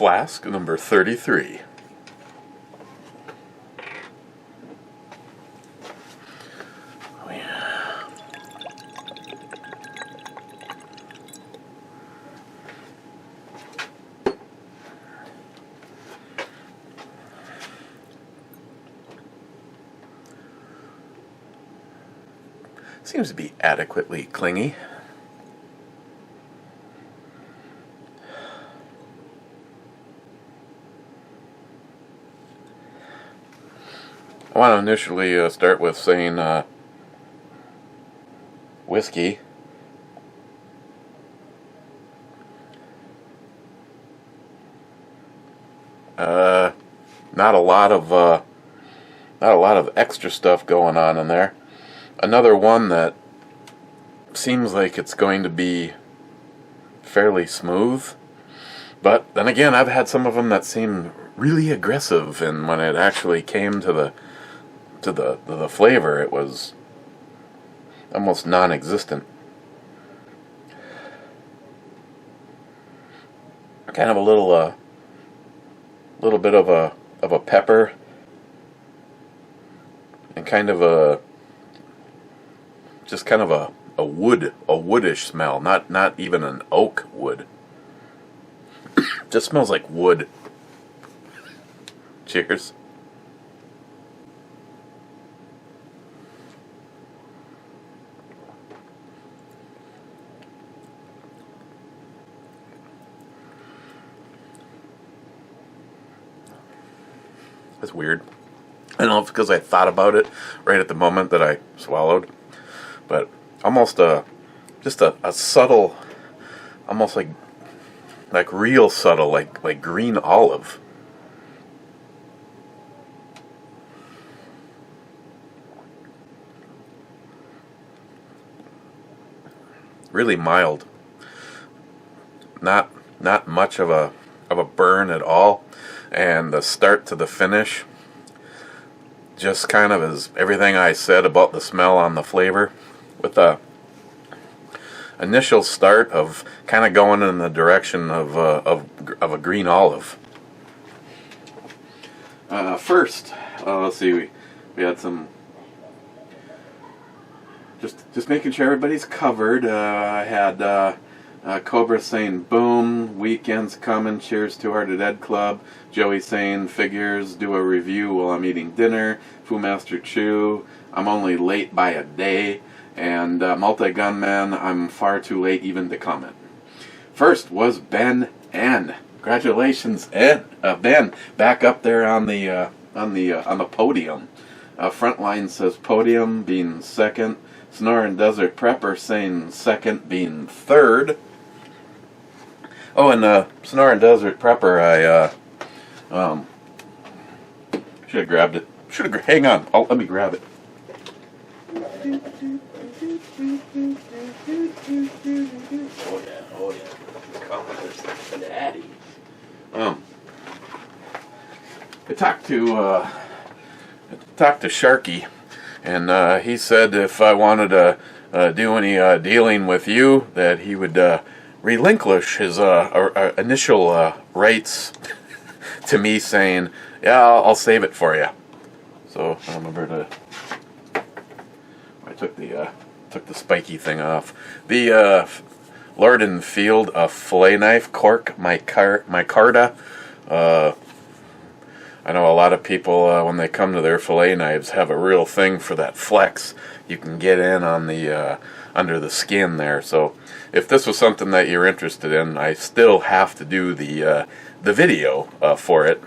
Flask number 33. Oh yeah. Seems to be adequately clingy. I want to initially start with saying whiskey. Not a lot of extra stuff going on in there. Another one that seems like it's going to be fairly smooth, but then again, I've had some of them that seem really aggressive, and when it actually came to the flavor, it was almost non-existent. Kind of a little bit of a pepper, and kind of a woodish smell. Not even an oak wood. Just smells like wood. Cheers. That's weird. I don't know if it's because I thought about it right at the moment that I swallowed, but almost just a subtle, almost like real subtle, like green olive. Really mild. Not much of a burn at all. And the start to the finish just kind of is everything I said about the smell on the flavor, with a initial start of kind of going in the direction of a green olive. First, let's see, we had some just making sure everybody's covered. I had Cobra saying, boom, weekend's coming, cheers to Hearted Ed Club. Joey saying, figures, do a review while I'm eating dinner. Fu Master Chew, I'm only late by a day. And Multi-Gunman, I'm far too late even to comment. First was Ben N. Congratulations, Ben, back up there on the podium. Frontline says podium, being second. Snoring Desert Prepper saying second, being third. Oh, and Snoring Desert Prepper, I should have grabbed it. Hang on. Let me grab it. Oh yeah. There's daddy. I talked to Sharky, and he said if I wanted to do any dealing with you, that he would relinquish his initial rights to me, saying, "Yeah, I'll save it for you." So I remember I took the spiky thing off. The Lord and Field fillet knife cork, micarta. I know a lot of people, when they come to their fillet knives, have a real thing for that flex you can get in on the under the skin there. So if this was something that you're interested in, I still have to do the video for it.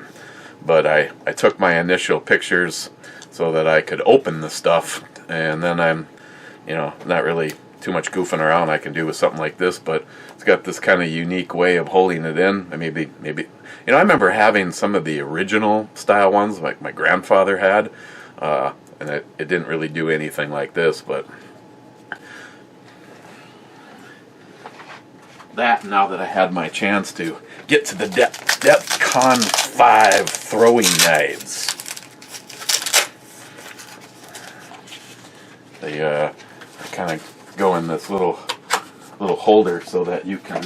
But I took my initial pictures so that I could open the stuff, and then I'm, not really too much goofing around I can do with something like this, but it's got this kind of unique way of holding it in. And maybe I remember having some of the original style ones like my grandfather had, and it didn't really do anything like this, but that, now that I had my chance to get to the DEFCON 5 throwing knives. They kind of go in this little holder so that you can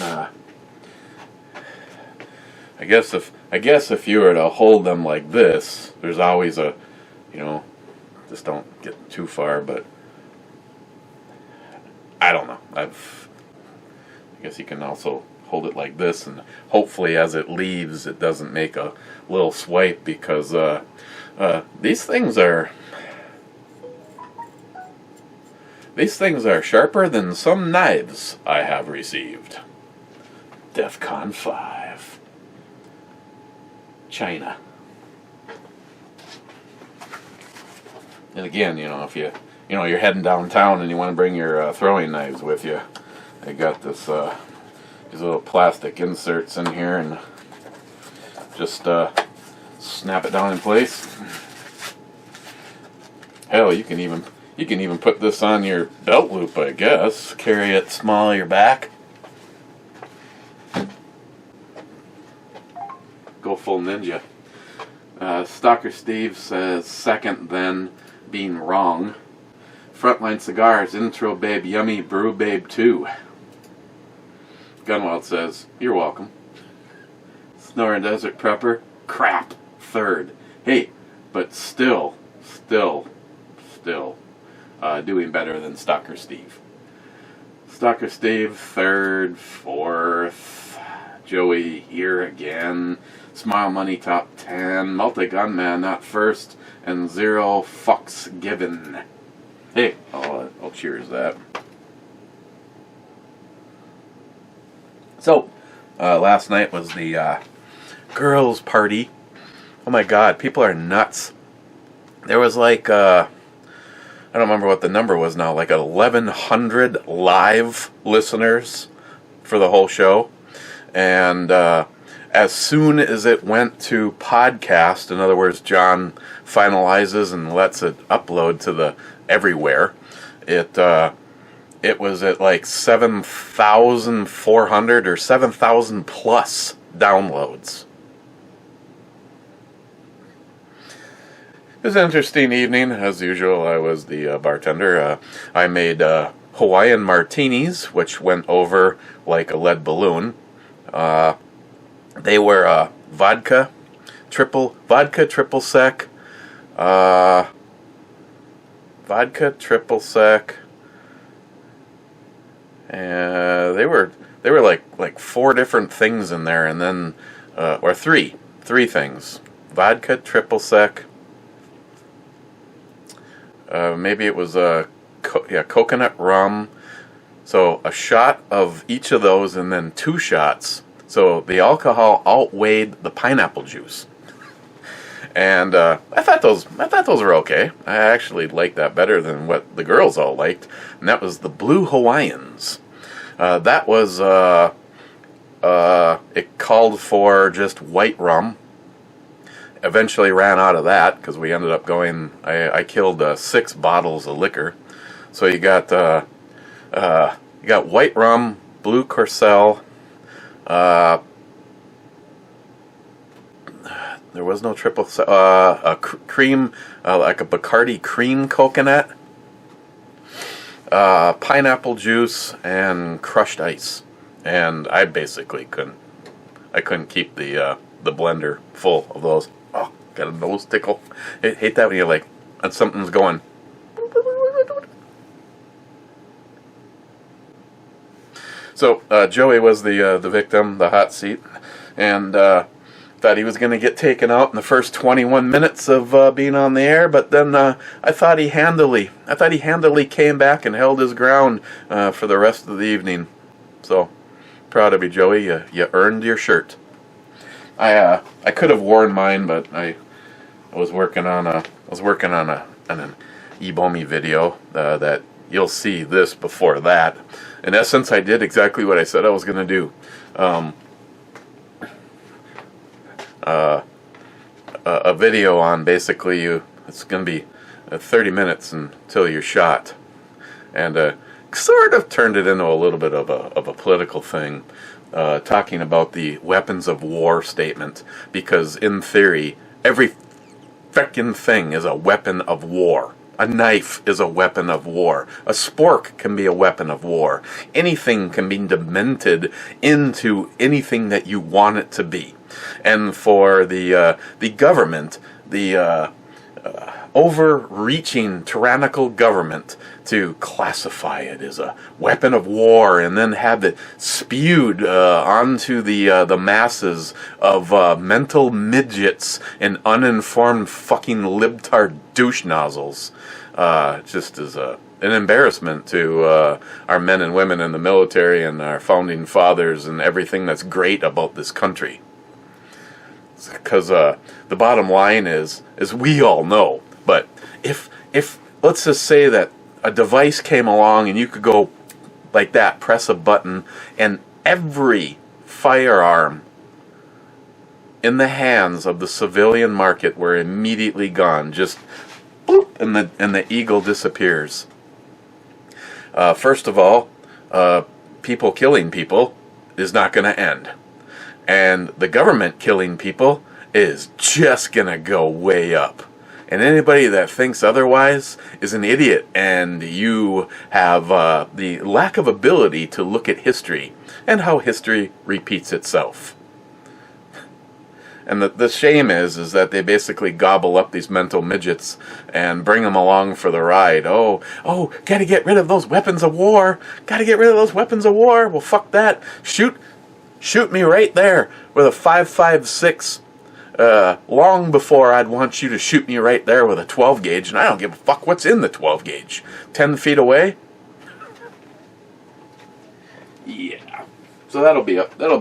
I guess if you were to hold them like this, there's always a, just don't get too far, but I don't know. I guess you can also hold it like this, and hopefully as it leaves it doesn't make a little swipe, because these things are sharper than some knives I have received. DEFCON 5. China. And again, if you're heading downtown and you want to bring your throwing knives with you, they got this these little plastic inserts in here, and just snap it down in place. Hell, you can even put this on your belt loop, I guess. Carry it small your back. Go full ninja. Stalker Steve says, second then being wrong. Frontline Cigars, Intro Babe Yummy, Brew Babe 2. Gunwild says, you're welcome. Snoring Desert Prepper, crap, third. Hey, but still doing better than Stalker Steve. Stalker Steve, third, fourth. Joey here again. Smile Money top 10. Multi-Gunman not first. And 0 fucks given. Hey, I'll cheers that. So, last night was the girls' party. Oh my god, people are nuts. There was like, I don't remember what the number was now, like 1,100 live listeners for the whole show. And as soon as it went to podcast, in other words, John finalizes and lets it upload to the everywhere, it was at like 7,400 or 7,000 plus downloads. It was an interesting evening. As usual, I was the bartender. I made Hawaiian martinis, which went over like a lead balloon. They were vodka triple sec, and they were like 4 different things in there, and then or three things: vodka, triple sec. Maybe it was coconut rum. So a shot of each of those, and then 2 shots. So the alcohol outweighed the pineapple juice. And I thought those were okay. I actually liked that better than what the girls all liked, and that was the Blue Hawaiians. That was it called for just white rum. Eventually ran out of that because we ended up going. I killed 6 bottles of liquor. So you got white rum, blue Corcel. There was no triple, a cream, like a Bacardi cream coconut, pineapple juice, and crushed ice. And I basically couldn't keep the blender full of those. Oh, got a nose tickle. I hate that when you're like, and something's going. So Joey was the victim, the hot seat, and thought he was going to get taken out in the first 21 minutes of being on the air, but then I thought he handily came back and held his ground for the rest of the evening. So proud of you, Joey. You earned your shirt. I could have worn mine, but I was working on an Ebomi video that you'll see this before that. In essence, I did exactly what I said I was going to do. A video on basically it's going to be 30 minutes until you're shot, and sort of turned it into a little bit of a political thing, talking about the weapons of war statement, because in theory every frickin' thing is a weapon of war. A knife is a weapon of war. A spork can be a weapon of war. Anything can be demented into anything that you want it to be. and for the government, the overreaching tyrannical government, to classify it as a weapon of war and then have it spewed onto the masses of mental midgets and uninformed fucking libtard douche nozzles. Just as an embarrassment to our men and women in the military and our founding fathers and everything that's great about this country. Because the bottom line is we all know. But if let's just say that a device came along and you could go like that, press a button, and every firearm in the hands of the civilian market were immediately gone, just boop, and the eagle disappears. First of all, people killing people is not going to end. And the government killing people is just going to go way up. And anybody that thinks otherwise is an idiot, and you have the lack of ability to look at history and how history repeats itself. And the shame is that they basically gobble up these mental midgets and bring them along for the ride. Oh, gotta get rid of those weapons of war. Gotta get rid of those weapons of war. Well, fuck that. Shoot me right there with a 5.56. Long before I'd want you to shoot me right there with a 12 gauge, and I don't give a fuck what's in the 12 gauge. 10 feet away? Yeah. So that'll be up. That'll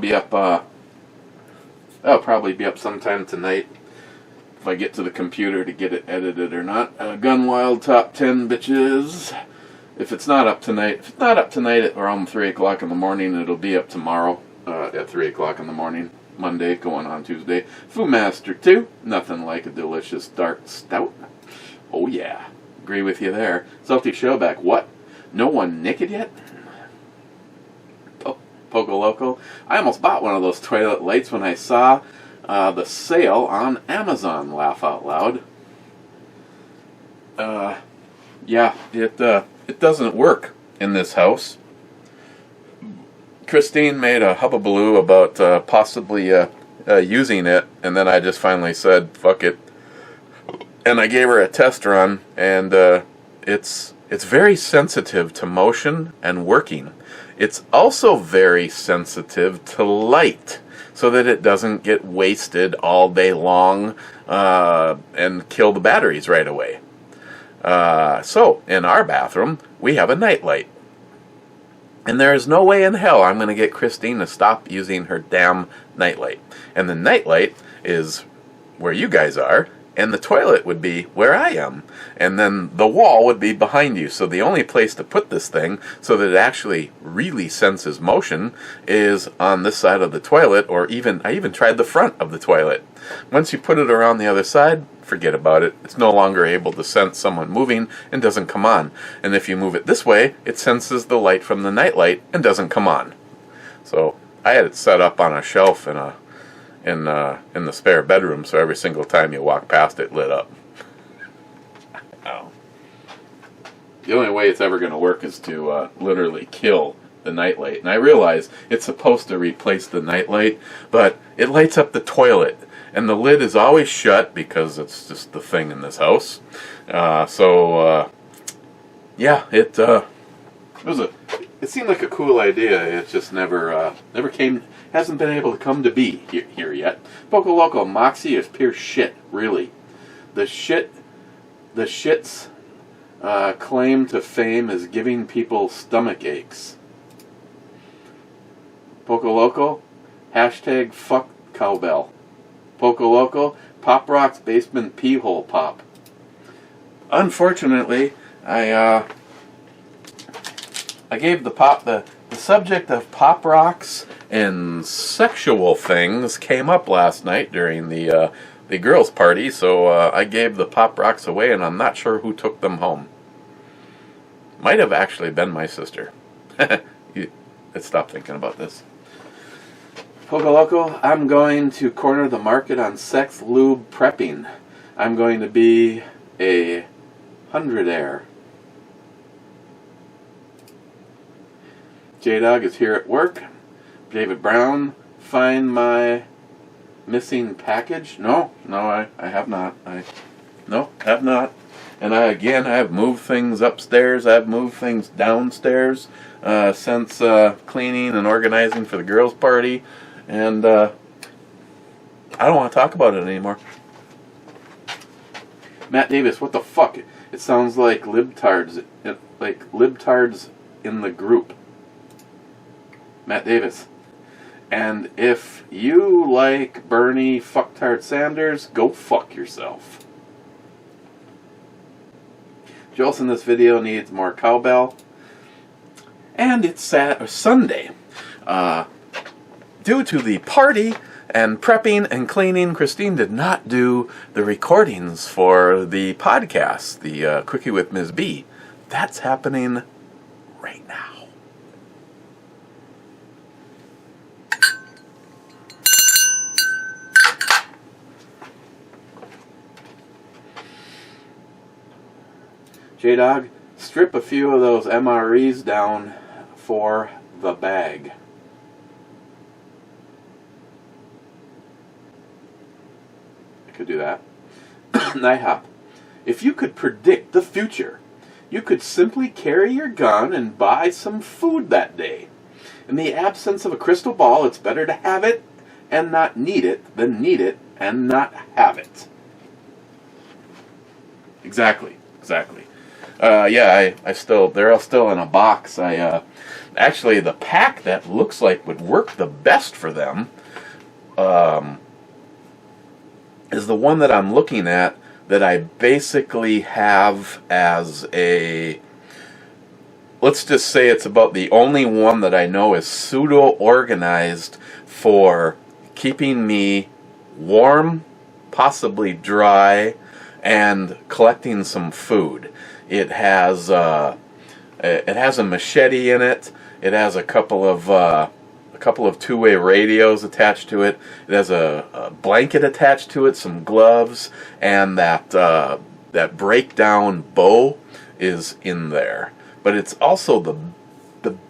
probably be up sometime tonight, if I get to the computer to get it edited or not. Gunwild Top 10, bitches. If it's not up tonight, at around 3 o'clock in the morning, it'll be up tomorrow at 3 o'clock in the morning. Monday, going on Tuesday. Foo Master 2, nothing like a delicious dark stout. Oh yeah, agree with you there. Salty Showback, what? No one naked yet? Poco Loco. I almost bought one of those toilet lights when I saw the sale on Amazon, laugh out loud. Yeah, it doesn't work in this house. Christine made a hubbubaloo about possibly using it, and then I just finally said, fuck it. And I gave her a test run, and it's very sensitive to motion and working. It's also very sensitive to light, so that it doesn't get wasted all day long and kill the batteries right away. So, in our bathroom, we have a nightlight. And there is no way in hell I'm going to get Christine to stop using her damn nightlight. And the nightlight is where you guys are, and the toilet would be where I am. And then the wall would be behind you. So the only place to put this thing so that it actually really senses motion is on this side of the toilet, or I even tried the front of the toilet. Once you put it around the other side, forget about it. It's no longer able to sense someone moving and doesn't come on. And if you move it this way, it senses the light from the nightlight and doesn't come on. So I had it set up on a shelf in the spare bedroom, so every single time you walk past it lit up. Oh. The only way it's ever going to work is to literally kill the nightlight. And I realize it's supposed to replace the nightlight, but it lights up the toilet. And the lid is always shut because it's just the thing in this house. Yeah, it seemed like a cool idea. It just never came, hasn't been able to come to be here yet. Poco Loco, Moxie is pure shit, really. The shit's claim to fame is giving people stomach aches. Poco Loco, hashtag fuck cowbell. Poco Loco, Pop Rock's basement pee hole pop. Unfortunately, I gave the subject of pop rocks and sexual things came up last night during the girls' party, so I gave the pop rocks away, and I'm not sure who took them home. Might have actually been my sister. Let's stop thinking about this. Poco Loco, I'm going to corner the market on sex lube prepping. I'm going to be a 100-air. J-Dog is here at work. David Brown, find my missing package? No, I have not. No, have not. And I have moved things upstairs. I've moved things downstairs since cleaning and organizing for the girls' party. And I don't want to talk about it anymore. Matt Davis, what the fuck? It sounds like libtards in the group. Matt Davis. And if you like Bernie fucktard Sanders, go fuck yourself. Jolson, this video needs more cowbell. And it's Sunday. Due to the party and prepping and cleaning, Christine did not do the recordings for the podcast, the Quickie with Ms. B. That's happening right now. J-Dog, strip a few of those MREs down for the bag. I could do that. Nighthop, if you could predict the future, you could simply carry your gun and buy some food that day. In the absence of a crystal ball, it's better to have it and not need it than need it and not have it. Exactly. They're all still in a box. Actually, the pack that looks like would work the best for them is the one that I'm looking at, that I basically have as a, let's just say it's about the only one that I know is pseudo-organized for keeping me warm, possibly dry, and collecting some food. It has a machete in it. It has a couple of two-way radios attached to it. It has a blanket attached to it, some gloves, and that breakdown bow is in there. But it's also the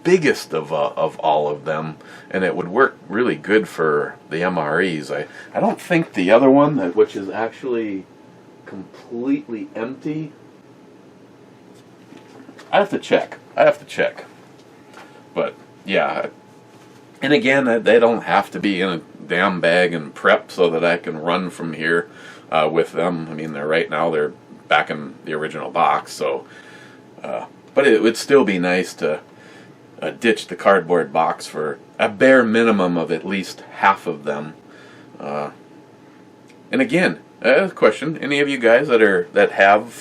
biggest of all of them, and it would work really good for the MREs. I don't think the other one, which is actually completely empty. I have to check. But yeah, and again, they don't have to be in a damn bag and prep so that I can run from here with them. I mean, they're back in the original box. So, but it would still be nice to ditch the cardboard box for a bare minimum of at least half of them. And again, question: any of you guys that have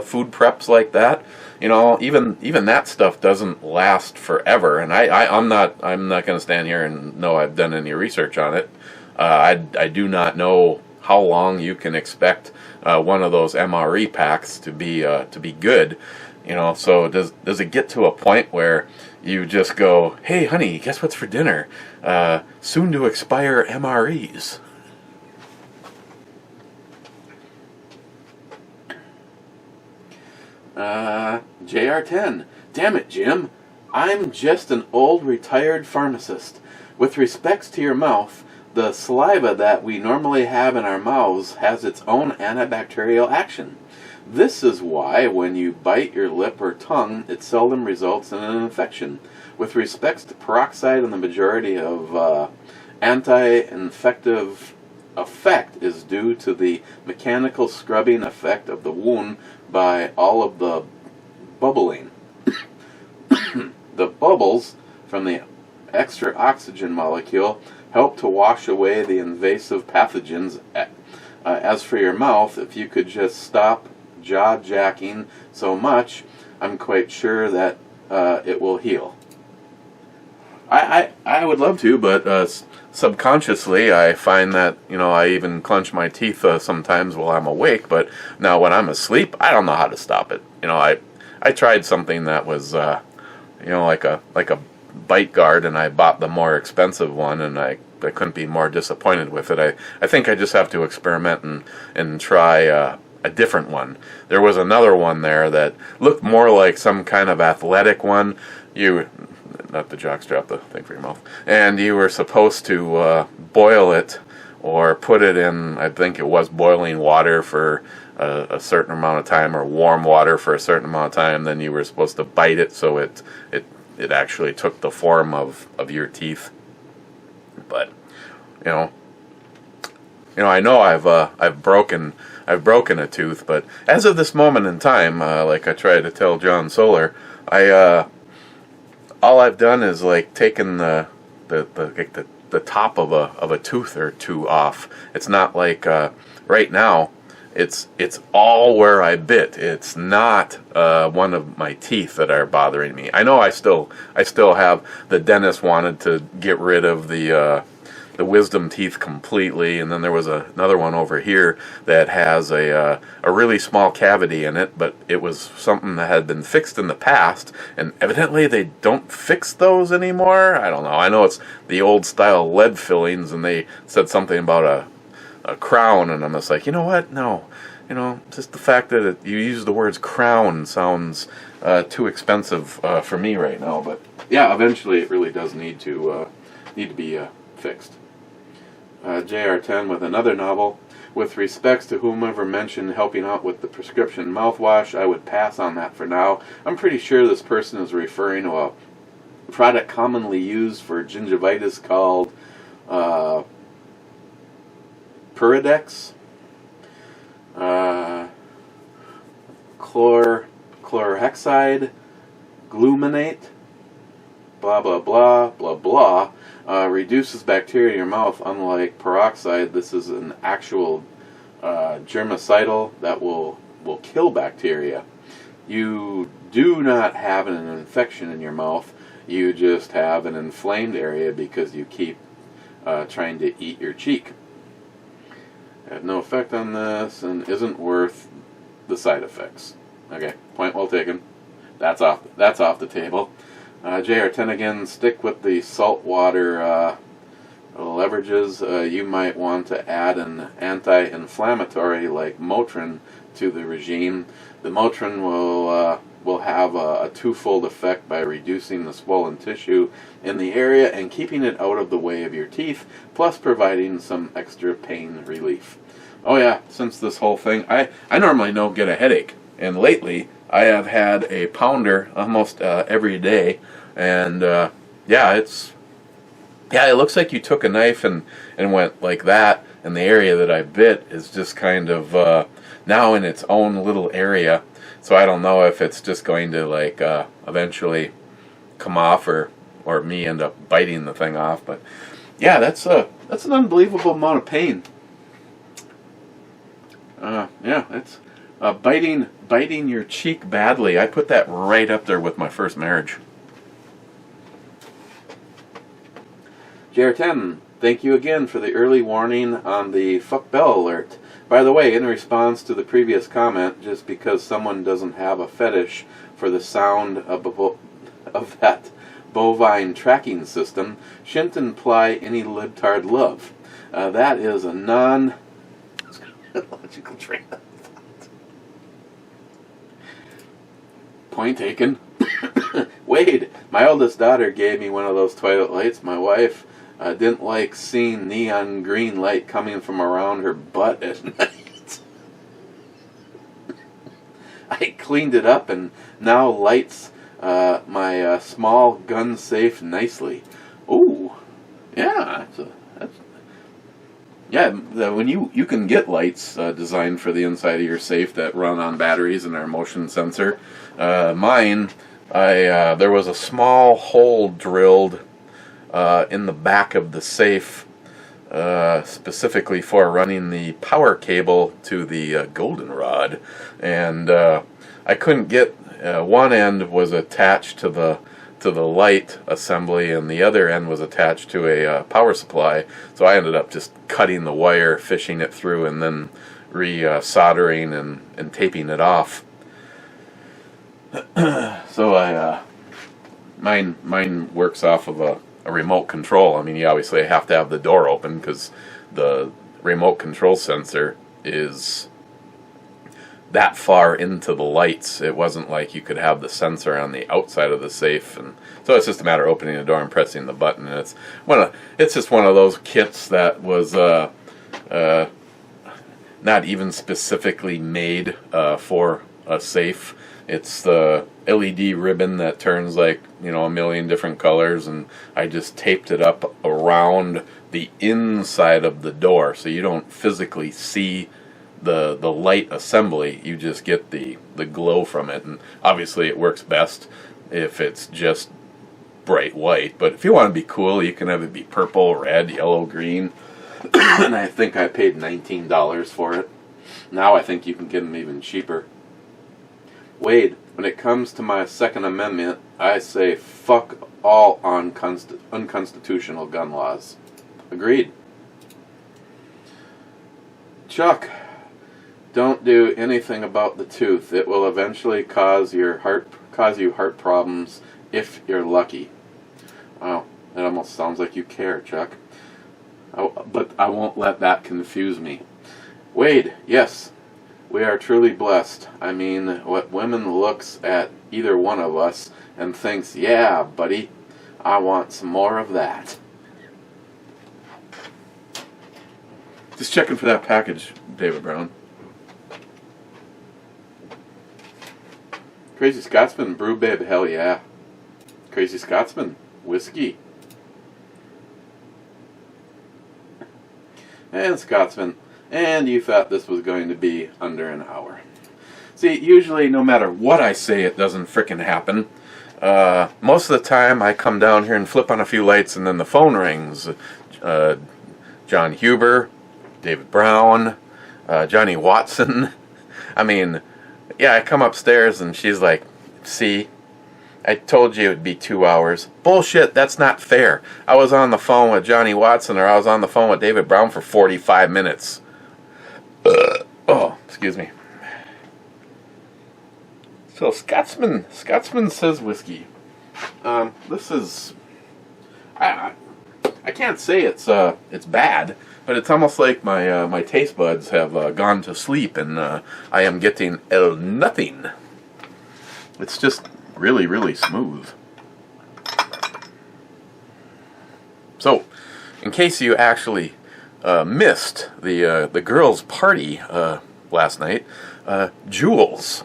food preps like that? You know, even that stuff doesn't last forever, and I'm not going to stand here and know I've done any research on it. I do not know how long you can expect one of those MRE packs to be good. You know, so does it get to a point where you just go, hey honey, guess what's for dinner? Soon to expire MREs. JR10. Damn it, Jim. I'm just an old retired pharmacist. With respects to your mouth, the saliva that we normally have in our mouths has its own antibacterial action. This is why when you bite your lip or tongue, it seldom results in an infection. With respects to peroxide, and the majority of anti-infective effect is due to the mechanical scrubbing effect of the wound by all of the bubbling. The bubbles from the extra oxygen molecule help to wash away the invasive pathogens. As for your mouth, if you could just stop jaw-jacking so much, I'm quite sure that it will heal. I would love to, but subconsciously I find that, you know, I even clench my teeth sometimes while I'm awake, but now when I'm asleep, I don't know how to stop it. You know, I tried something that was, you know, like a bite guard, and I bought the more expensive one, and I couldn't be more disappointed with it. I think I just have to experiment and try a different one. There was another one there that looked more like some kind of athletic one. Not the jockstrap, the thing for your mouth. And you were supposed to boil it or put it in, I think it was boiling water for a certain amount of time, or warm water for a certain amount of time. Then you were supposed to bite it so it actually took the form of your teeth. But I know I've broken a tooth, but as of this moment in time, like I tried to tell John Solar, all I've done is like taken the top of a tooth or two off. It's not like right now. It's all where I bit. It's not one of my teeth that are bothering me. I know I still have, the dentist wanted to get rid of the wisdom teeth completely, and then there was another one over here that has a really small cavity in it, but it was something that had been fixed in the past, and evidently they don't fix those anymore. I don't know. I know it's the old style lead fillings, and they said something about a crown, and I'm just like, you know what? No. Just the fact that you use the words crown sounds too expensive for me right now. But yeah, eventually it really does need to be fixed. JR10 with another novel. With respects to whomever mentioned helping out with the prescription mouthwash, I would pass on that for now. I'm pretty sure this person is referring to a product commonly used for gingivitis called Puridex, chlorhexide, gluminate, blah blah blah blah blah, reduces bacteria in your mouth. Unlike peroxide, this is an actual germicidal that will kill bacteria. You do not have an infection in your mouth. You just have an inflamed area because you keep trying to eat your cheek. Had no effect on this and isn't worth the side effects. Okay, point well taken. That's off the table. JR10 again, stick with the saltwater leverages. You might want to add an anti-inflammatory like Motrin to the regime. The Motrin will have a twofold effect by reducing the swollen tissue in the area and keeping it out of the way of your teeth, plus providing some extra pain relief. Oh yeah, since this whole thing, I normally don't get a headache, and lately I have had a pounder almost every day, and it looks like you took a knife and went like that, and the area that I bit is just kind of now in its own little area. So I don't know if it's just going to like eventually come off, or me end up biting the thing off. But yeah, that's an unbelievable amount of pain. It's biting your cheek badly. I put that right up there with my first marriage. JR10, thank you again for the early warning on the fuck bell alert. By the way, in response to the previous comment, just because someone doesn't have a fetish for the sound of that bovine tracking system shouldn't imply any libtard love. That is a non-logical train of thought. Point taken. Wade, my oldest daughter gave me one of those toilet lights. My wife didn't like seeing neon green light coming from around her butt at night. I cleaned it up and now lights my small gun safe nicely. Ooh, yeah, when you can get lights designed for the inside of your safe that run on batteries and are motion sensor. Mine, there was a small hole drilled in the back of the safe, specifically for running the power cable to the goldenrod, and I couldn't get one end was attached to the light assembly, and the other end was attached to a power supply. So I ended up just cutting the wire, fishing it through, and then re-soldering and taping it off. So mine works off of a remote control. I mean, you obviously have to have the door open because the remote control sensor is that far into the lights. It wasn't like you could have the sensor on the outside of the safe, and so it's just a matter of opening the door and pressing the button. And it's just one of those kits that was not even specifically made for a safe. It's the LED ribbon that turns like, a million different colors, and I just taped it up around the inside of the door so you don't physically see the light assembly. You just get the glow from it, and obviously it works best if it's just bright white, but if you want to be cool, you can have it be purple, red, yellow, green. And I think I paid $19 for it. Now I think you can get them even cheaper. Wade, when it comes to my Second Amendment, I say fuck all unconstitutional gun laws. Agreed. Chuck, don't do anything about the tooth. It will eventually cause you heart problems if you're lucky. Wow, that almost sounds like you care, Chuck. But I won't let that confuse me. Wade, yes, we are truly blessed. I mean, what women looks at either one of us and thinks, yeah, buddy, I want some more of that. Just checking for that package, David Brown. Crazy Scotsman, brew babe, hell yeah. Crazy Scotsman, whiskey. And Scotsman, and you thought this was going to be under an hour. See, usually no matter what I say, it doesn't frickin' happen. Most of the time I come down here and flip on a few lights and then the phone rings. John Huber, David Brown, Johnny Watson. I mean, yeah, I come upstairs and she's like, see, I told you it would be 2 hours. Bullshit, that's not fair. I was on the phone with Johnny Watson, or I was on the phone with David Brown for 45 minutes. Oh, excuse me. So Scotsman says whiskey. This is, I can't say it's bad, but it's almost like my taste buds have gone to sleep, and I am getting nothing. It's just really, really smooth. So, in case you actually missed the girls' party last night, Jules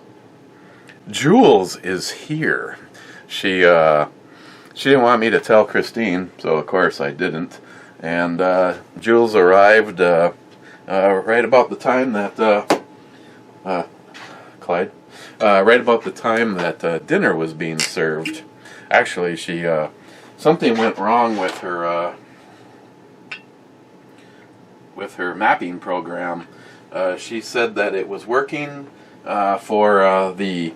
is here. She didn't want me to tell Christine, so of course I didn't. And Jules arrived right about the time that Clyde. Right about the time that dinner was being served. Actually, something went wrong with her mapping program. She said that it was working for the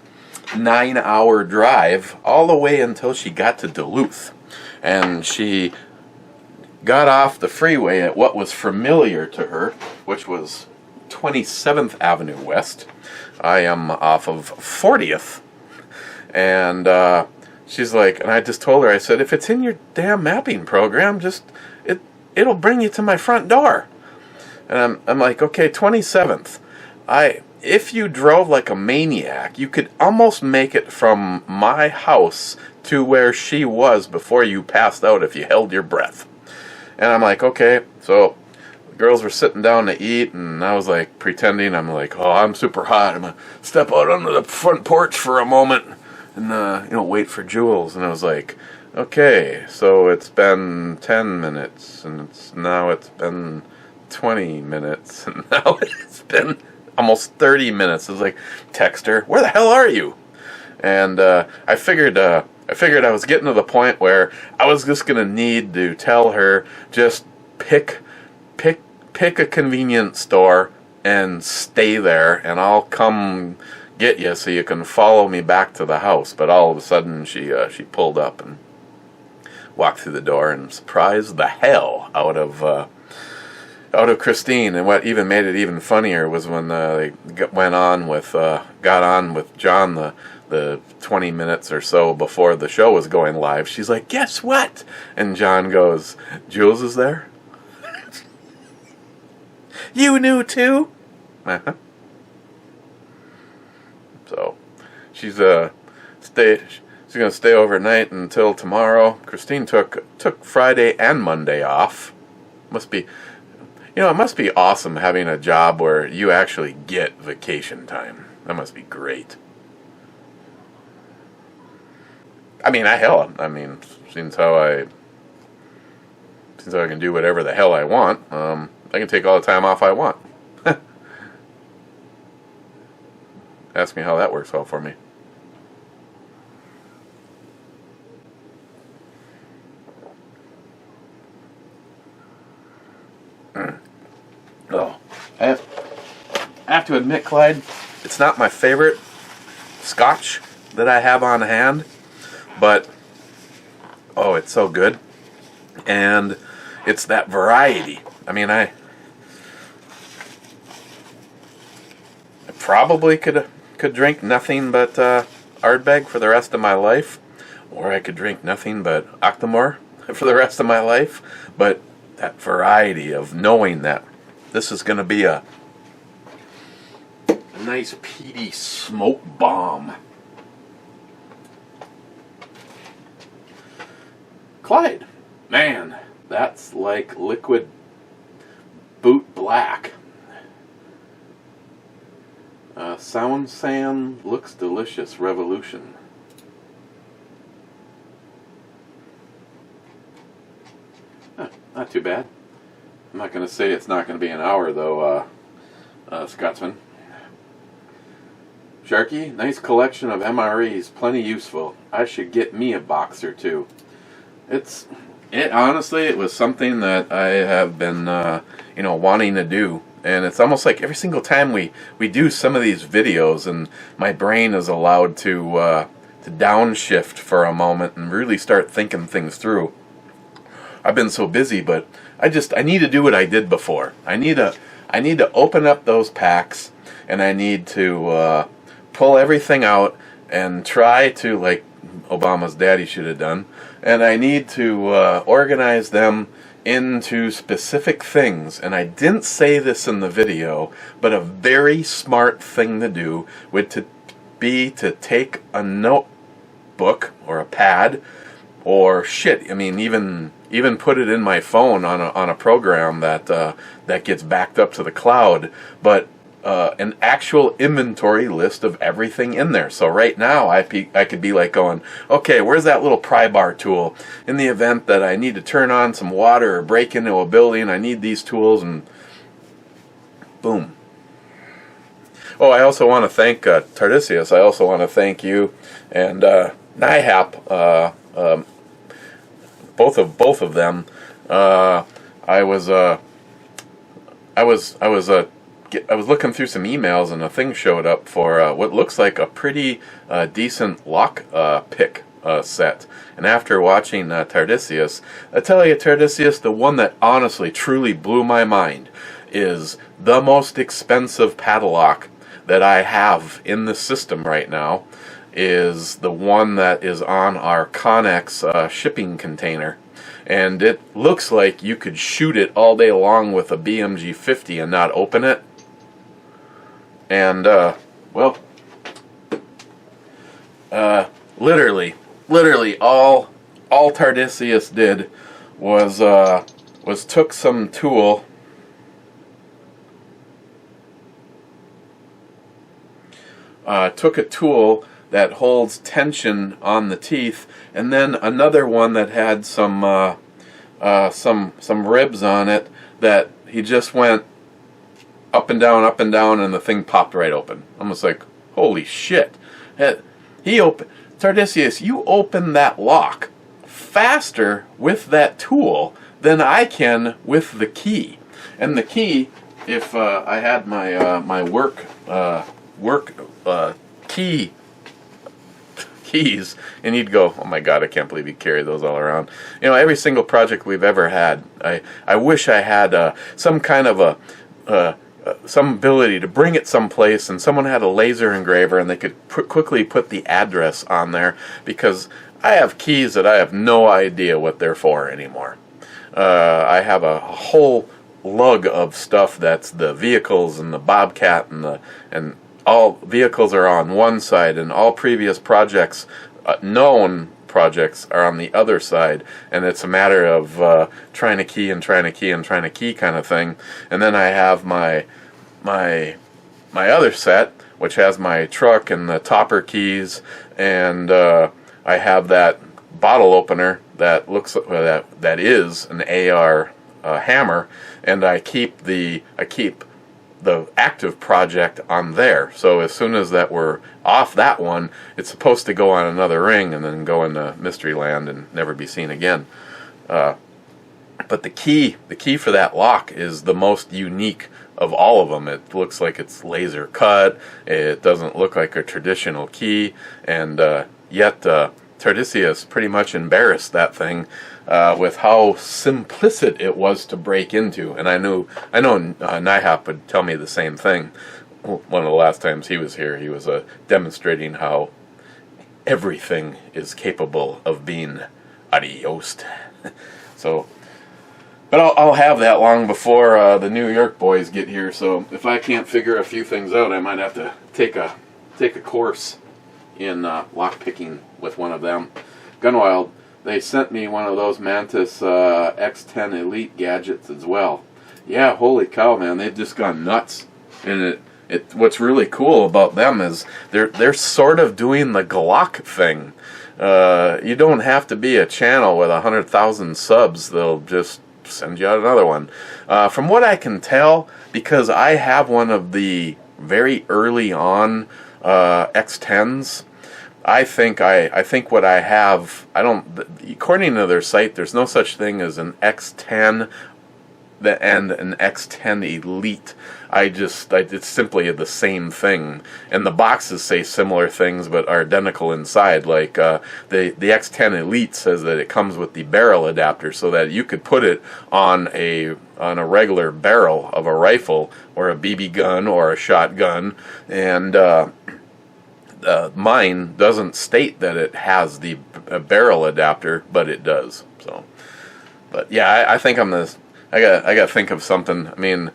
9-hour drive all the way until she got to Duluth, and she got off the freeway at what was familiar to her, which was 27th Avenue West. I am off of 40th, and she's like, and I just told her, I said, if it's in your damn mapping program, it'll bring you to my front door. And I'm like, okay, 27th. If you drove like a maniac, you could almost make it from my house to where she was before you passed out if you held your breath. And I'm like, okay, so girls were sitting down to eat, and I was like pretending, I'm like, oh, I'm super hot, I'm gonna step out onto the front porch for a moment and wait for Jules. And I was like, okay, so it's been 10 minutes, and now it's been 20 minutes, and now it's been almost 30 minutes. I was like, text her, where the hell are you? And I figured I was getting to the point where I was just gonna need to tell her, just pick a convenience store and stay there, and I'll come get you so you can follow me back to the house. But all of a sudden she pulled up and walked through the door and surprised the hell out of Christine. And what even made it even funnier was when they got on with John the 20 minutes or so before the show was going live. She's like, guess what? And John goes, Jules is there? You knew too? Uh-huh. So she's gonna stay overnight until tomorrow. Christine took Friday and Monday off. Must be, You know, it must be awesome having a job where you actually get vacation time. That must be great. I mean, since how I can do whatever the hell I want, I can take all the time off I want. Ask me how that works out for me. Oh, I have to admit, Clyde, it's not my favorite scotch that I have on hand, but oh, it's so good. And it's that variety. I mean, I probably could drink nothing but Ardbeg for the rest of my life, or I could drink nothing but Octomore for the rest of my life. But that variety of knowing that this is going to be a nice peaty smoke bomb. Clyde, man, that's like liquid boot black. Sound sand looks delicious. Revolution. Not too bad. I'm not going to say it's not going to be an hour though, Scotsman. Sharky, nice collection of MREs, plenty useful. I should get me a box or two. Honestly, it was something that I have been, wanting to do. And it's almost like every single time we do some of these videos and my brain is allowed to downshift for a moment and really start thinking things through. I've been so busy, but I need to do what I did before. I need to open up those packs, and I need to pull everything out and try to, like Obama's daddy should have done, and I need to organize them into specific things. And I didn't say this in the video, but a very smart thing to do would be to take a notebook or a pad or even put it in my phone on a program that gets backed up to the cloud, but an actual inventory list of everything in there. So right now I could be like going, okay, where's that little pry bar tool? In the event that I need to turn on some water or break into a building, I need these tools, and boom. Oh, I also want to thank Tardisius. I also want to thank you and NIHAP. Both of them. I was looking through some emails, and a thing showed up for what looks like a pretty decent lock pick set. And after watching Tardisius, I tell you, Tardisius, the one that honestly, truly blew my mind is the most expensive padlock that I have in the system right now. Is the one that is on our Connex shipping container. And it looks like you could shoot it all day long with a BMG 50 and not open it. And, literally all Tardisius did was took some tool, took a tool that holds tension on the teeth, and then another one that had some ribs on it that he just went up and down, and the thing popped right open. I'm just like, holy shit! Tardisius, you open that lock faster with that tool than I can with the key. And the key, if I had my work keys, and you'd go, oh my god, I can't believe you carry those all around. Every single project we've ever had, I wish I had some kind of some ability to bring it someplace, and someone had a laser engraver and they could quickly put the address on there, because I have keys that I have no idea what they're for anymore. I have a whole lug of stuff that's the vehicles and the Bobcat and all vehicles are on one side, and all previous projects known projects are on the other side, and it's a matter of trying to key and trying to key and trying to key kind of thing. And then I have my other set, which has my truck and the topper keys, and I have that bottle opener that looks that is an AR hammer, and I keep the active project on there. So as soon as that we're off that one, it's supposed to go on another ring and then go into mystery land and never be seen again. But the key for that lock is the most unique of all of them. It looks like it's laser cut. It doesn't look like a traditional key, and yet Tardisius pretty much embarrassed that thing with how simplistic it was to break into. And I know Nihop would tell me the same thing. One of the last times he was here, he was demonstrating how everything is capable of being adiosed. So, but I'll have that long before the New York boys get here. So if I can't figure a few things out, I might have to take a course in lock picking with one of them. Gunwild, they sent me one of those Mantis X10 Elite gadgets as well. Yeah, holy cow, man, they've just gone nuts. And what's really cool about them is they're sort of doing the Glock thing. You don't have to be a channel with 100,000 subs. They'll just send you out another one. From what I can tell, because I have one of the very early on X10s, I think what I have, according to their site, there's no such thing as an X10 and an X10 Elite. It's simply the same thing, and the boxes say similar things but are identical inside. Like the X10 Elite says that it comes with the barrel adapter, so that you could put it on a regular barrel of a rifle or a BB gun or a shotgun, and mine doesn't state that it has the barrel adapter, but it does. So, but yeah, I think I got to think of something. I mean,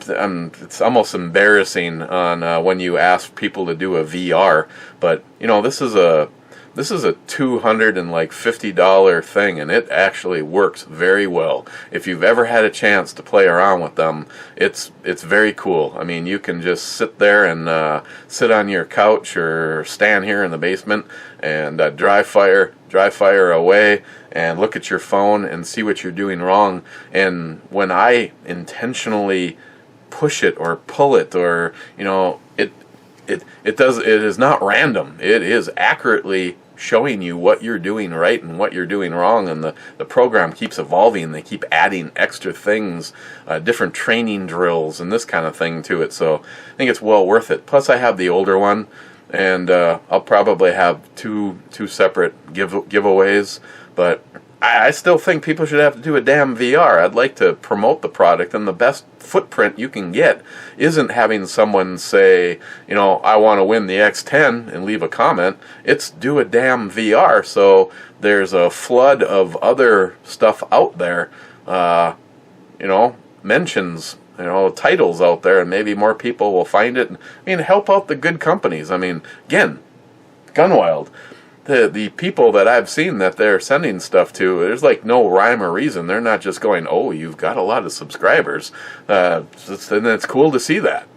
it's almost embarrassing on when you ask people to do a VR, but you know, this is a $250 thing, and it actually works very well. If you've ever had a chance to play around with them, it's very cool. I mean, you can just sit there and sit on your couch or stand here in the basement and dry fire away and look at your phone and see what you're doing wrong. And when I intentionally push it or pull it, or you know, it is not random. It is accurately showing you what you're doing right and what you're doing wrong, and the program keeps evolving. They keep adding extra things, different training drills and this kind of thing to it. So I think it's well worth it. Plus I have the older one, and I'll probably have two separate giveaways, but I still think people should have to do a damn VR. I'd like to promote the product, and the best footprint you can get isn't having someone say, you know, I want to win the X10 and leave a comment. It's do a damn VR. So there's a flood of other stuff out there, you know, mentions, you know, titles out there, and maybe more people will find it. I mean, help out the good companies. I mean, again, Gunwild. The people that I've seen that they're sending stuff to, there's like no rhyme or reason. They're not just going, oh, you've got a lot of subscribers. And it's cool to see that.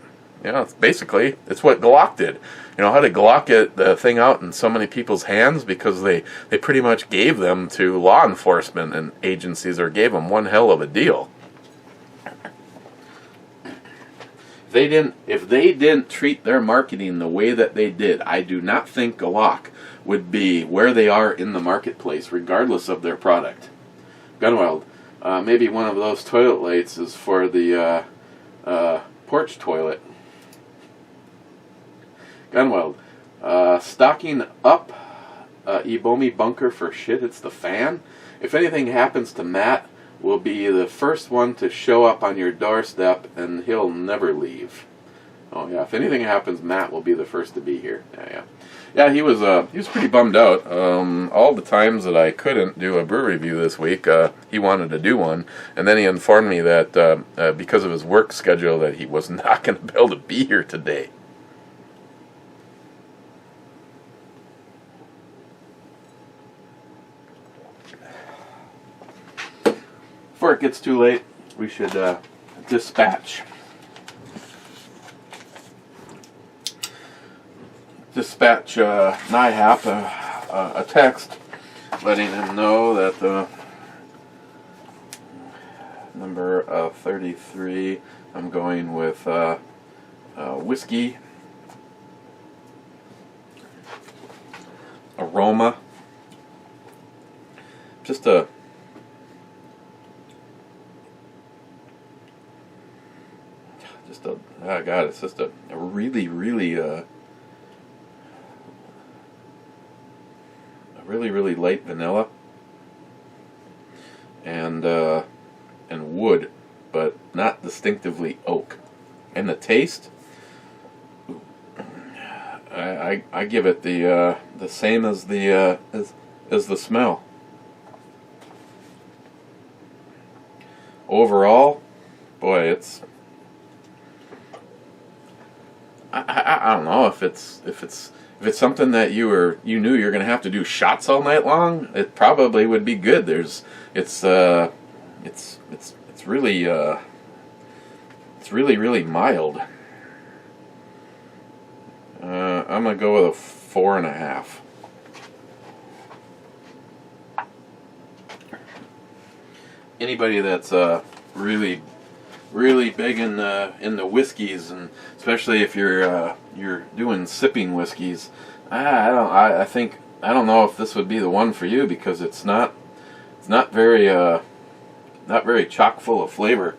You know, it's what Glock did. You know, how did Glock get the thing out in so many people's hands? Because they pretty much gave them to law enforcement and agencies, or gave them one hell of a deal. If they didn't treat their marketing the way that they did, I do not think Glock would be where they are in the marketplace, regardless of their product. Gunwild, maybe one of those toilet lights is for the porch toilet. Gunwild, stocking up Ebomi bunker for shit, it's the fan. If anything happens to Matt, will be the first one to show up on your doorstep, and he'll never leave. Oh yeah, if anything happens, Matt will be the first to be here. Yeah, he was pretty bummed out. All the times that I couldn't do a brew review this week, he wanted to do one, and then he informed me that because of his work schedule, that he was not going to be able to be here today. before it gets too late, we should dispatch NIHAP a text letting him know that the number 33, I'm going with whiskey, aroma, just a oh God, it's just a really light vanilla and wood, but not distinctively oak. And the taste, I give it the same as the as the smell. Overall, boy, it's I don't know if it's something that you knew you're going to have to do shots all night long. It probably would be good. It's really mild. I'm gonna go with a 4.5. Anybody that's really big in the whiskeys, and especially if you're doing sipping whiskeys, I don't know if this would be the one for you, because it's not very chock full of flavor.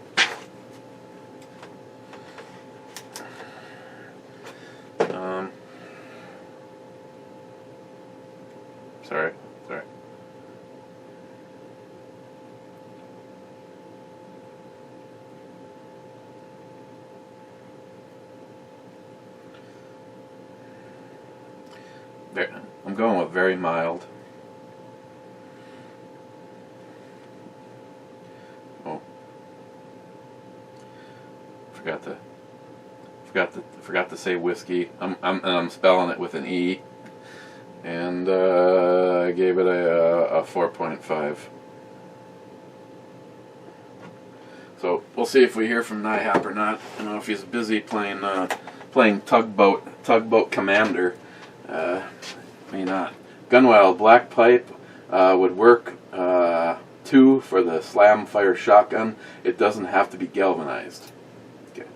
Sorry. I'm going with very mild. Oh, forgot to say whiskey. I'm spelling it with an E, and I gave it a 4.5. So we'll see if we hear from NIHAP or not. I don't know if he's busy playing Tugboat Commander. May not. Gunwale Black Pipe would work too for the slam fire shotgun. It doesn't have to be galvanized. Okay.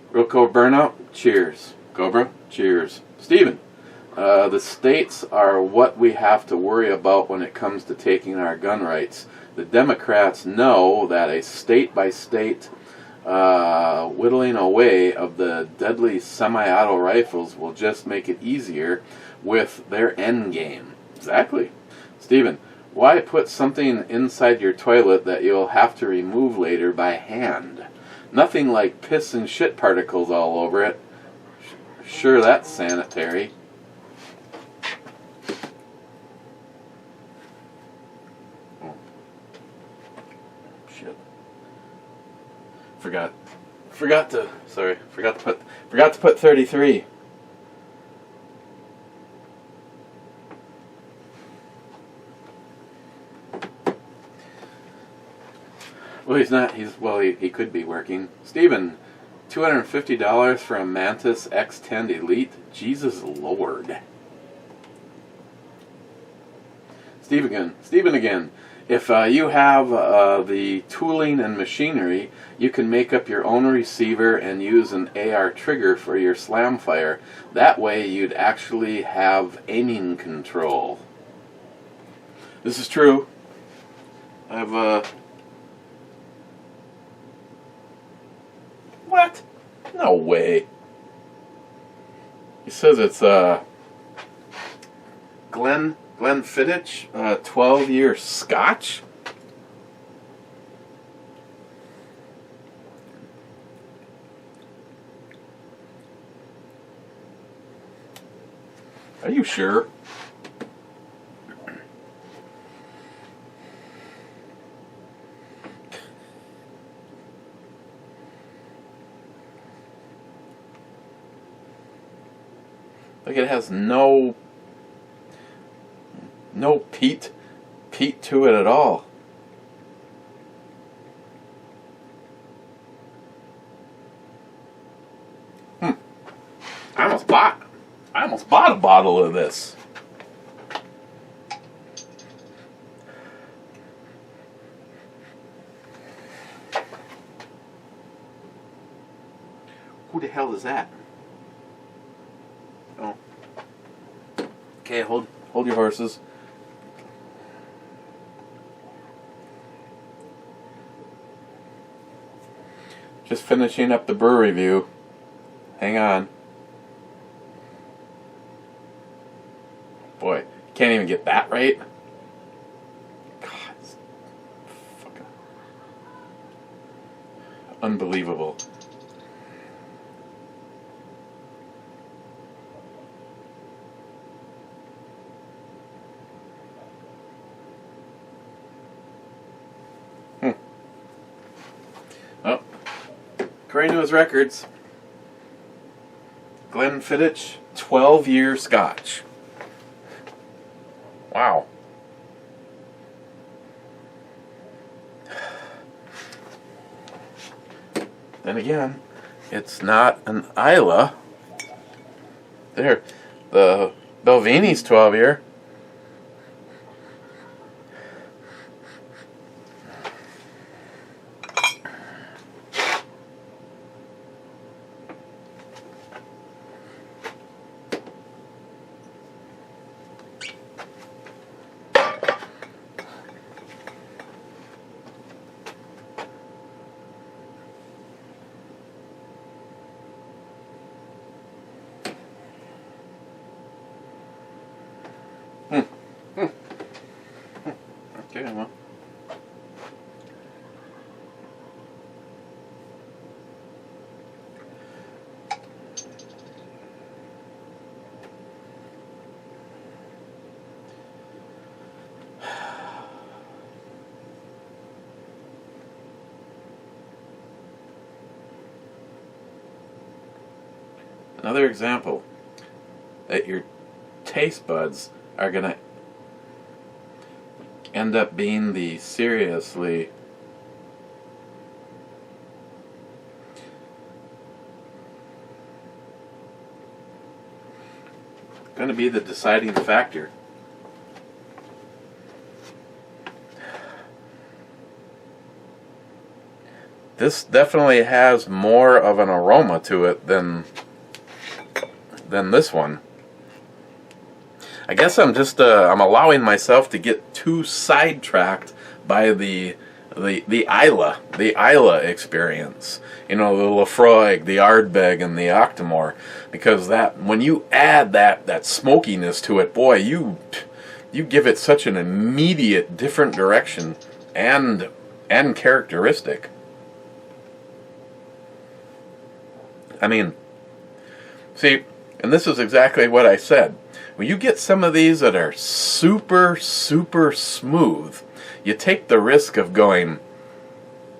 Real Cobra Burnout. Cheers. Cobra. Cheers. Steven. The states are what we have to worry about when it comes to taking our gun rights. The Democrats know that a state-by-state whittling away of the deadly semi-auto rifles will just make it easier with their end game. Exactly. Stephen, why put something inside your toilet that you'll have to remove later by hand? Nothing like piss and shit particles all over it. Sure, that's sanitary. Oh. Shit. Forgot to put 33. Well, he's not. He could be working. Steven, $250 for a Mantis X10 Elite? Jesus Lord. Steven again. If you have the tooling and machinery, you can make up your own receiver and use an AR trigger for your slam fire. That way you'd actually have aiming control. This is true. I've What? No way. He says it's Glenfiddich, 12-year Scotch. Are you sure? Like, it has no peat to it at all. almost bought a bottle of this. Who the hell is that? Oh. Okay, hold your horses. Just finishing up the brew review. Hang on. Boy, can't even get that right. God, it's fucking unbelievable. Oh, according to his records, Glenfiddich 12-year Scotch. Wow. Then again, it's not an Isla. There, the Belvini's 12-year. Okay, well. Another example that your taste buds are going to end up being the seriously going to be the deciding factor. This definitely has more of an aroma to it than this one. I guess I'm just I'm allowing myself to get too sidetracked by the Isla experience. You know, the Lafroig, the Ardbeg, and the Octomore, because that when you add that smokiness to it, boy, you give it such an immediate different direction and characteristic. I mean, see, and this is exactly what I said. When you get some of these that are super, super smooth, you take the risk of going,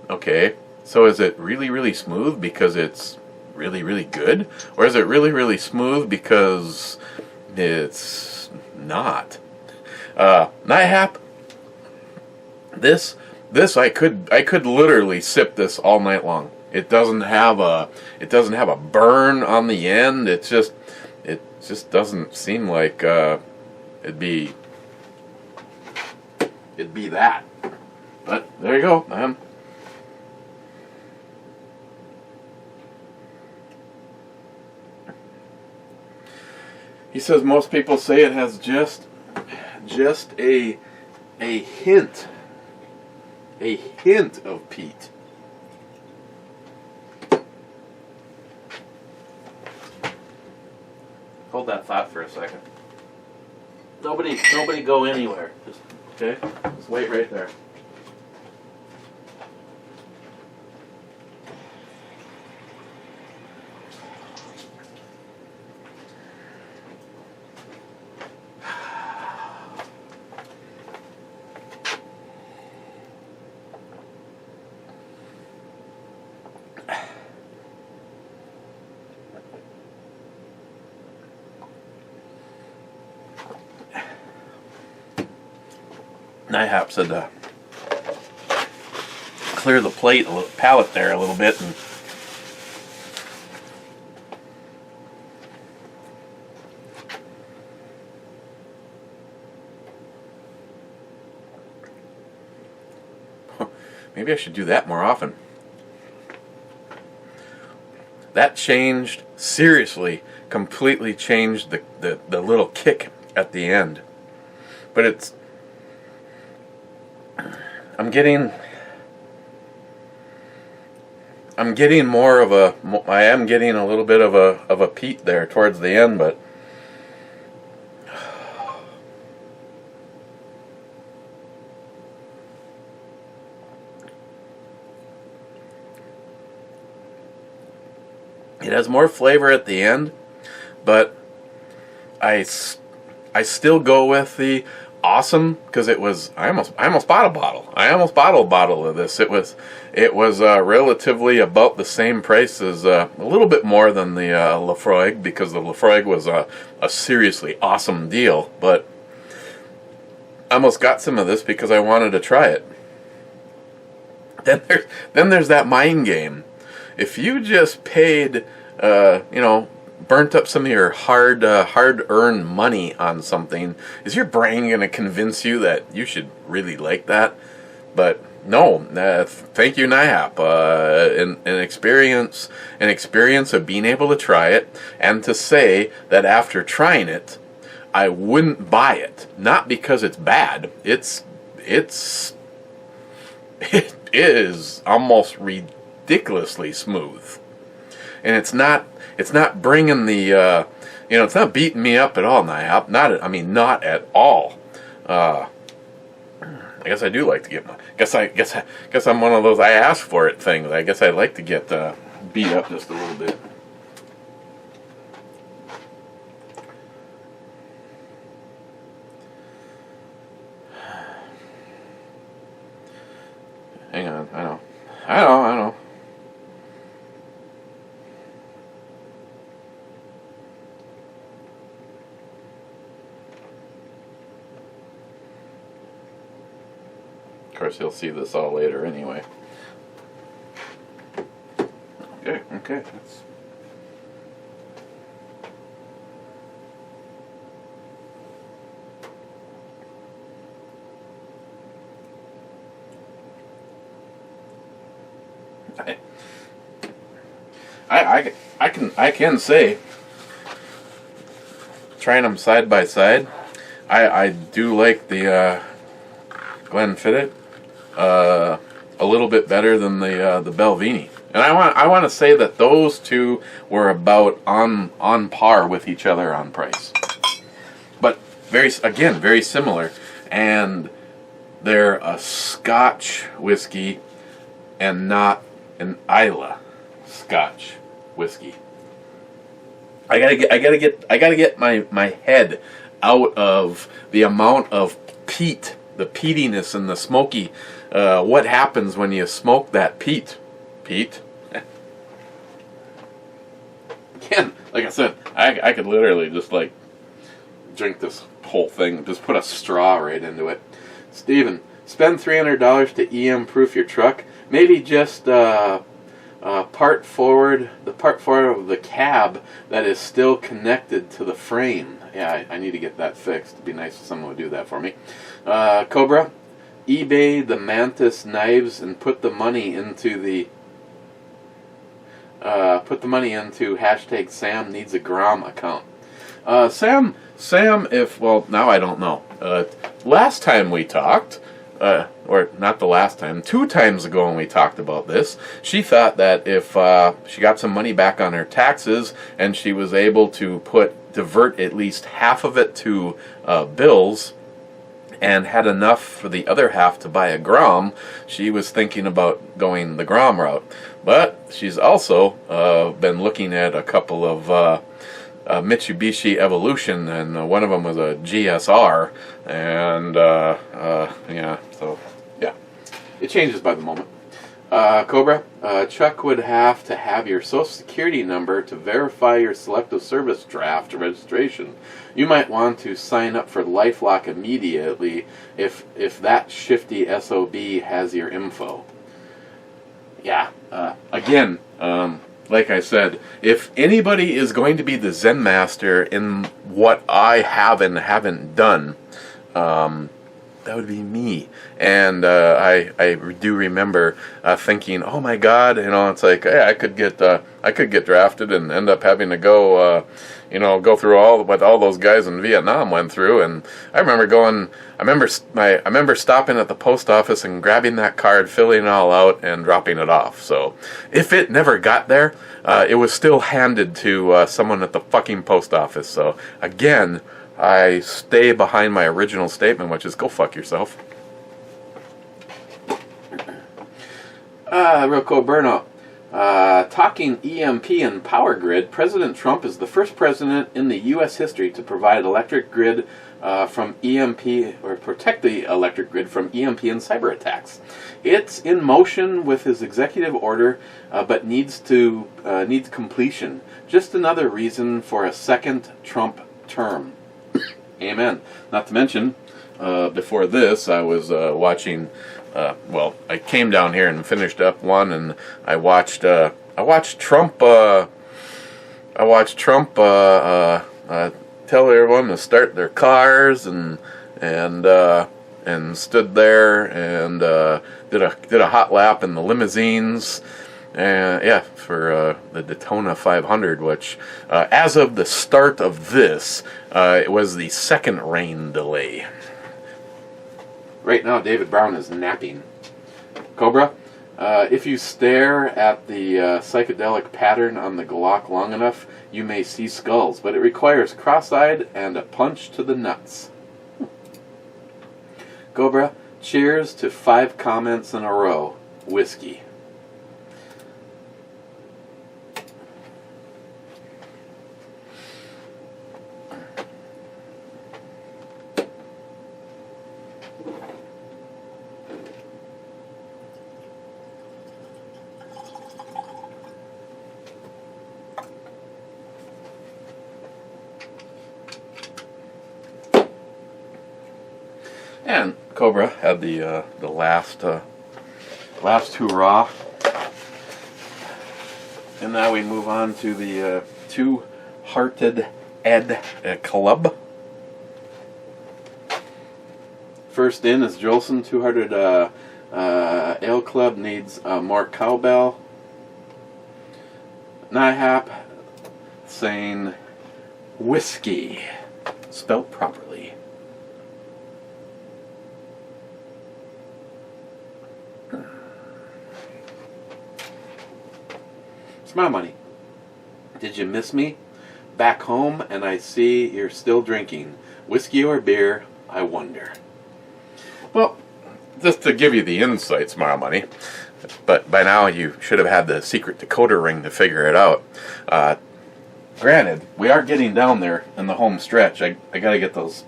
okay, so is it really, really smooth because it's really, really good? Or is it really, really smooth because it's not? Nihap, this I could literally sip this all night long. It doesn't have a burn on the end. It just doesn't seem like it'd be that. But there you go, man. He says most people say it has just a hint of peat. Hold that thought for a second. Nobody go anywhere. Okay? Just wait right there. Nihap said to clear the palate there a little bit, and Maybe I should do that more often. That changed, seriously, completely changed the little kick at the end. But it's, I'm getting more of a, I am getting a little bit of a peat there towards the end, but it has more flavor at the end, but I still go with the awesome, because it was, I almost bought a bottle. I almost bottled a bottle of this. It was relatively about the same price as, a little bit more than the Lafroig, because the Lafroig was a seriously awesome deal, but I almost got some of this because I wanted to try it. Then there's that mind game. If you just paid, burnt up some of your hard-earned money on something, is your brain going to convince you that you should really like that? But no, thank you, NIHAP. An experience of being able to try it, and to say that after trying it, I wouldn't buy it. Not because it's bad. It is almost ridiculously smooth, and it's not bringing the it's not beating me up at all. Not at all. I guess I do like to get my. Guess I'm one of those I ask for it things. I guess I like to get beat up just a little bit. Hang on, I know. Of course, he'll see this all later anyway. Okay, that's. I can say, trying them side by side, I do like the Glenfiddich a little bit better than the Belvini, and I want to say that those two were about on par with each other on price, but very similar, and they're a Scotch whiskey and not an Islay Scotch whiskey. I gotta get my head out of the amount of peat, the peatiness and the smoky. What happens when you smoke that peat? Again, like I said, I could literally just like drink this whole thing. Just put a straw right into it. Steven, spend $300 to EM-proof your truck. Maybe just part forward of the cab that is still connected to the frame. Yeah, I need to get that fixed. It'd be nice if someone would do that for me. Cobra, eBay the Mantis knives and put the money into hashtag Sam needs a Grom account. Sam, now I don't know. Last time we talked, or not the last time, 2 times ago when we talked about this, she thought that if she got some money back on her taxes and she was able to divert at least half of it to bills and had enough for the other half to buy a Grom, she was thinking about going the Grom route. But she's also been looking at a couple of Mitsubishi Evolution, and one of them was a GSR, and it changes by the moment. Cobra, Chuck would have to have your social security number to verify your selective service draft registration. You might want to sign up for LifeLock immediately if that shifty SOB has your info. Yeah, again, like I said, if anybody is going to be the Zen master in what I have and haven't done, That would be me. And I do remember thinking, oh my God, it's like, hey, I could get drafted and end up having to go, go through what all those guys in Vietnam went through. And I remember stopping at the post office and grabbing that card, filling it all out, and dropping it off. So if it never got there, it was still handed to someone at the fucking post office. So again, I stay behind my original statement, which is go fuck yourself. Real cool burnout. Talking EMP and power grid, President Trump is the first president in the U.S. history to provide electric grid from EMP, or protect the electric grid from EMP and cyber attacks. It's in motion with his executive order, but needs completion. Just another reason for a second Trump term. Amen. Not to mention, before this, I was watching. I came down here and finished up one, and I watched Trump. Tell everyone to start their cars, and stood there and did a hot lap in the limousines. For the Daytona 500, which, as of the start of this, it was the second rain delay. Right now, David Brown is napping. Cobra, if you stare at the psychedelic pattern on the Glock long enough, you may see skulls, but it requires cross-eyed and a punch to the nuts. Cobra, cheers to 5 comments in a row. Whiskey. And Cobra had the last hurrah, and now we move on to the Two-Hearted Ed Club. First in is Jolson. Two-Hearted Ale Club needs more cowbell. Nihap saying whiskey, spelt properly. It's my money. Did you miss me? Back home, and I see you're still drinking. Whiskey or beer, I wonder. Well, just to give you the insight, Smile Money, but by now you should have had the secret decoder ring to figure it out. Granted, we are getting down there in the home stretch. I got to get those.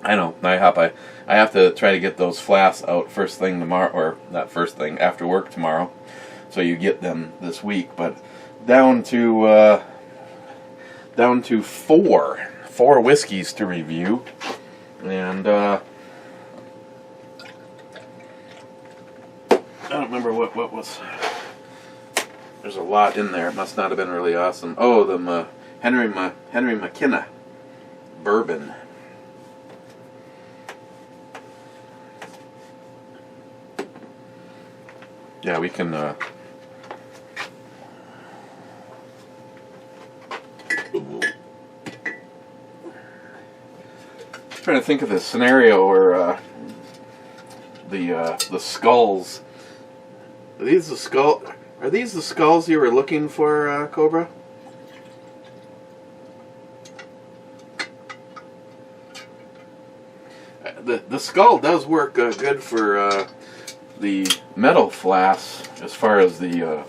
I know, I have to try to get those flasks out first thing tomorrow, or not first thing, after work tomorrow. So you get them this week, but down to four whiskeys to review, and I don't remember what was. There's a lot in there. It must not have been really awesome. Oh, the Henry McKenna bourbon. Yeah, we can. Trying to think of this scenario where the skulls. Are these the skulls you were looking for, Cobra? The skull does work good for the metal flasks, as far as the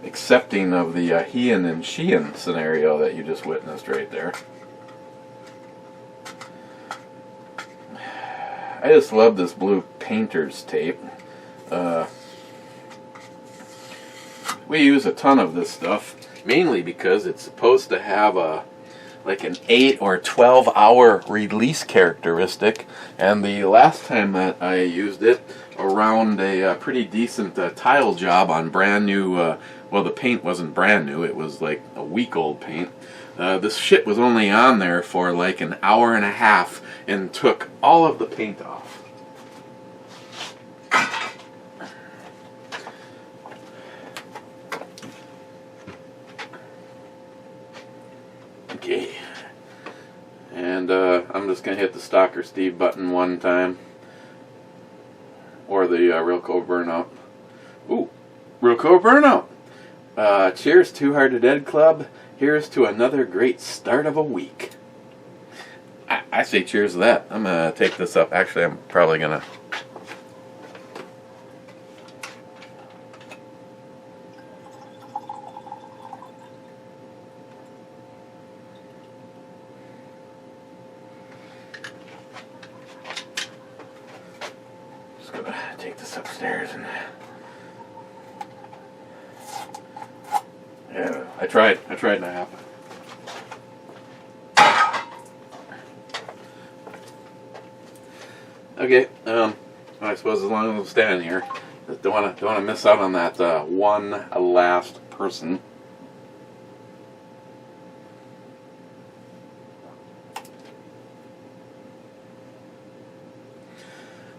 accepting of the Heian and Sheehan scenario that you just witnessed right there. I just love this blue painter's tape. We use a ton of this stuff, mainly because it's supposed to have like an 8 or 12 hour release characteristic, and the last time that I used it around a pretty decent tile job on brand new, well, the paint wasn't brand new, it was like a week old paint. This shit was only on there for like an hour and a half and took all of the paint off. And I'm just going to hit the Stalker Steve button one time. Or the Real Cold Burnout. Ooh, Real Cold Burnout! Cheers, Too Hard to Dead Club. Here's to another great start of a week. I say cheers to that. I'm going to take this up. Actually, I'm probably going to... Just going to take this upstairs and... Yeah, I tried and I happened. Okay, I suppose as long as I'm standing here, don't want to miss out on that one last person.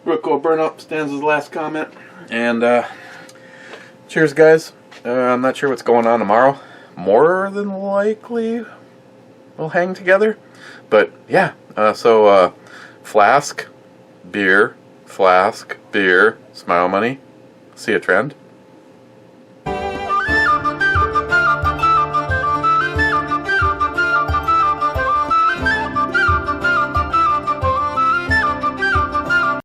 Real Cold Burnout stands as the last comment, and cheers, guys. I'm not sure what's going on tomorrow. More than likely, we'll hang together. But yeah, so Flask, beer, smile money, see a trend.